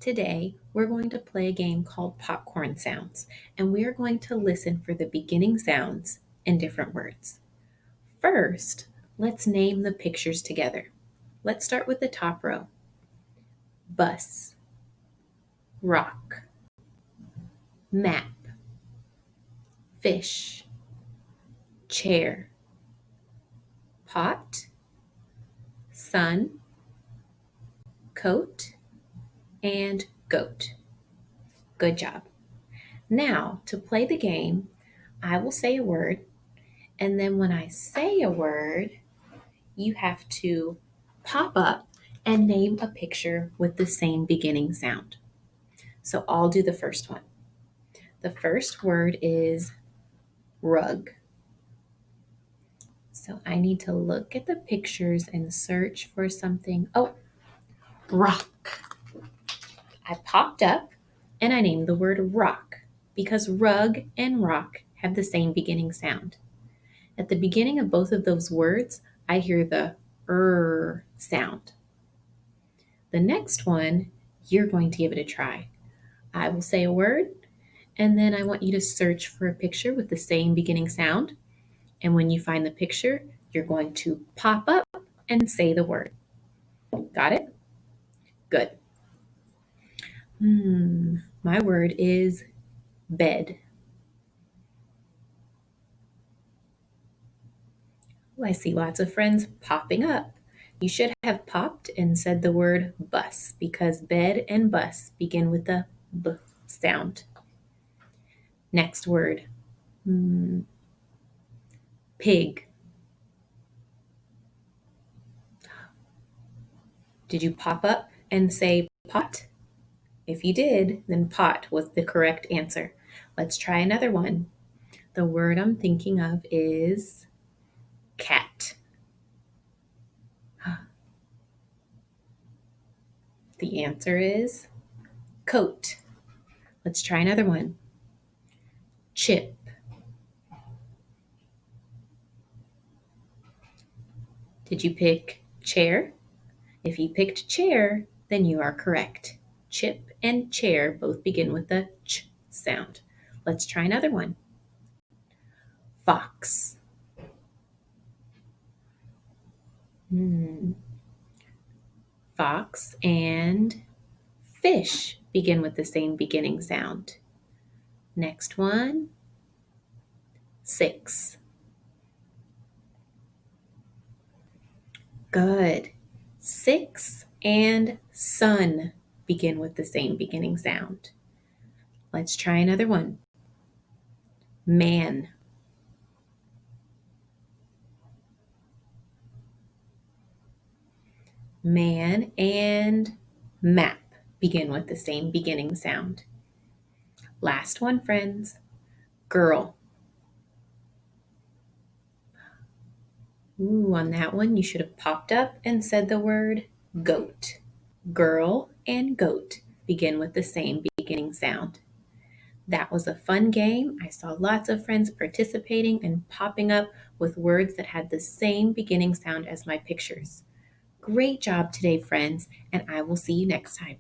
Today, we're going to play a game called Popcorn Sounds, and we are going to listen for the beginning sounds in different words. First, let's name the pictures together. Let's start with the top row. Bus, rock, map, fish, chair, pot, sun, coat, and goat. Good job. Now, to play the game, I will say a word, and then when I say a word, you have to pop up and name a picture with the same beginning sound. So I'll do the first one. The first word is rug. So I need to look at the pictures and search for something. Oh, rock. I popped up and I named the word rock because rug and rock have the same beginning sound. At the beginning of both of those words, I hear the sound. The next one, you're going to give it a try. I will say a word, and then I want you to search for a picture with the same beginning sound. And when you find the picture, you're going to pop up and say the word. Got it? Good. My word is bed. Oh, I see lots of friends popping up. You should have popped and said the word bus because bed and bus begin with the B sound. Next word, pig. Did you pop up and say pot? If you did, then pot was the correct answer. Let's try another one. The word I'm thinking of is cat. The answer is coat. Let's try another one. Chip. Did you pick chair? If you picked chair, then you are correct. Chip and chair both begin with the ch sound. Let's try another one. Fox. Fox and fish begin with the same beginning sound. Next one, 6. Good. 6 and sun begin with the same beginning sound. Let's try another one. Man. Man and map begin with the same beginning sound. Last one, friends. Girl. Ooh, on that one, you should have popped up and said the word goat. Girl and goat begin with the same beginning sound. That was a fun game. I saw lots of friends participating and popping up with words that had the same beginning sound as my pictures. Great job today, friends, and I will see you next time.